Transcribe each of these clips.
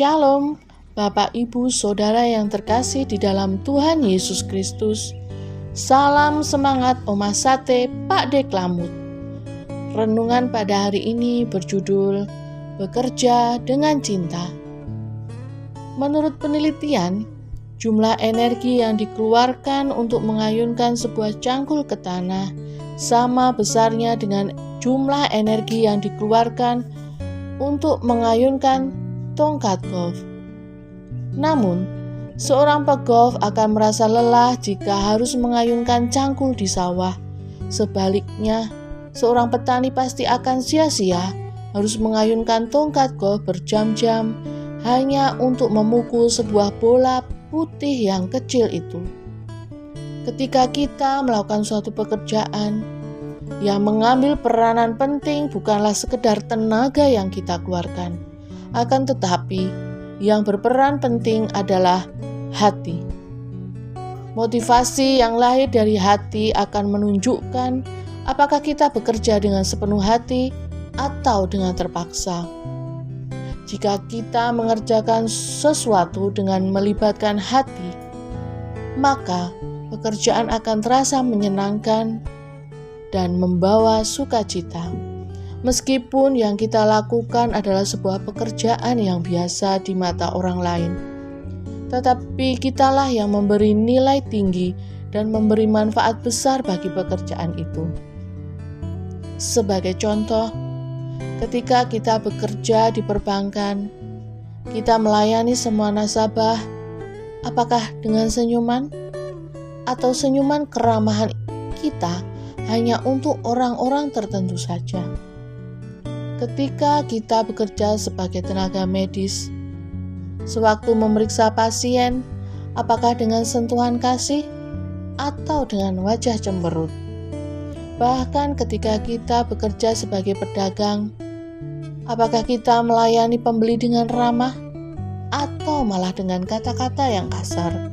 Shalom, Bapak, Ibu, Saudara yang terkasih di dalam Tuhan Yesus Kristus. Salam semangat Oma Sate Pak Deklamut. Renungan pada hari ini berjudul Bekerja dengan Cinta. Menurut penelitian, jumlah energi yang dikeluarkan untuk mengayunkan sebuah cangkul ke tanah sama besarnya dengan jumlah energi yang dikeluarkan untuk mengayunkan tongkat golf. Namun, seorang pegolf akan merasa lelah jika harus mengayunkan cangkul di sawah. Sebaliknya, seorang petani pasti akan sia-sia harus mengayunkan tongkat golf berjam-jam hanya untuk memukul sebuah bola putih yang kecil itu. Ketika kita melakukan suatu pekerjaan, yang mengambil peranan penting bukanlah sekedar tenaga yang kita keluarkan, akan tetapi yang berperan penting adalah hati. Motivasi yang lahir dari hati akan menunjukkan apakah kita bekerja dengan sepenuh hati atau dengan terpaksa. Jika kita mengerjakan sesuatu dengan melibatkan hati, maka pekerjaan akan terasa menyenangkan dan membawa sukacita. Meskipun yang kita lakukan adalah sebuah pekerjaan yang biasa di mata orang lain, tetapi kitalah yang memberi nilai tinggi dan memberi manfaat besar bagi pekerjaan itu. Sebagai contoh, ketika kita bekerja di perbankan, kita melayani semua nasabah, apakah dengan senyuman? Atau senyuman keramahan kita hanya untuk orang-orang tertentu saja? Ketika kita bekerja sebagai tenaga medis, sewaktu memeriksa pasien, apakah dengan sentuhan kasih atau dengan wajah cemberut? Bahkan ketika kita bekerja sebagai pedagang, apakah kita melayani pembeli dengan ramah atau malah dengan kata-kata yang kasar?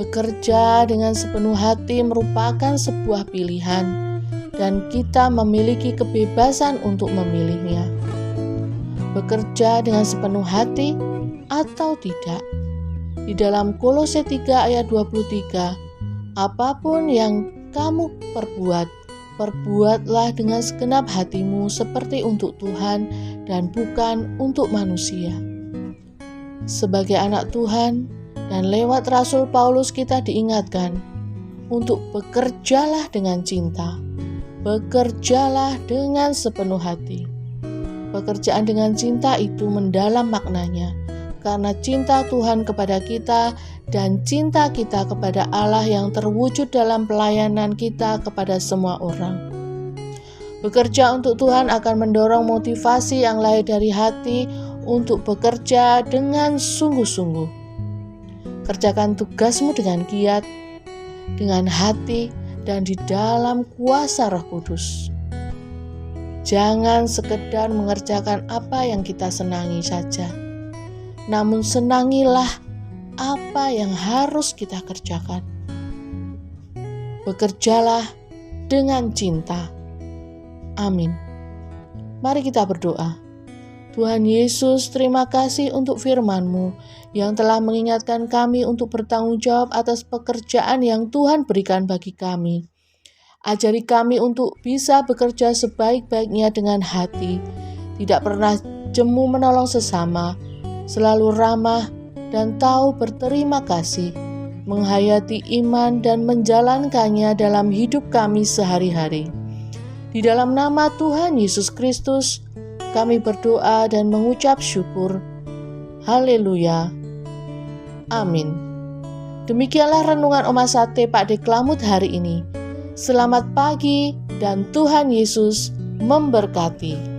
Bekerja dengan sepenuh hati merupakan sebuah pilihan, dan kita memiliki kebebasan untuk memilihnya. Bekerja dengan sepenuh hati atau tidak. Di dalam Kolose 3 ayat 23, apapun yang kamu perbuatlah dengan segenap hatimu seperti untuk Tuhan dan bukan untuk manusia. Sebagai anak Tuhan dan lewat Rasul Paulus kita diingatkan untuk bekerjalah dengan cinta. Bekerjalah dengan sepenuh hati. Pekerjaan dengan cinta itu mendalam maknanya, karena cinta Tuhan kepada kita dan cinta kita kepada Allah yang terwujud dalam pelayanan kita kepada semua orang. Bekerja untuk Tuhan akan mendorong motivasi yang lahir dari hati untuk bekerja dengan sungguh-sungguh. Kerjakan tugasmu dengan giat, dengan hati, dan di dalam kuasa Roh Kudus. Jangan sekedar mengerjakan apa yang kita senangi saja, namun senangilah apa yang harus kita kerjakan. Bekerjalah dengan cinta. Amin. Mari kita berdoa. Tuhan Yesus, terima kasih untuk firman-Mu yang telah mengingatkan kami untuk bertanggung jawab atas pekerjaan yang Tuhan berikan bagi kami. Ajari kami untuk bisa bekerja sebaik-baiknya dengan hati, tidak pernah jemu menolong sesama, selalu ramah dan tahu berterima kasih, menghayati iman dan menjalankannya dalam hidup kami sehari-hari. Di dalam nama Tuhan Yesus Kristus, kami berdoa dan mengucap syukur. Haleluya. Amin. Demikianlah renungan Oma Sate Pak Deklamut hari ini. Selamat pagi dan Tuhan Yesus memberkati.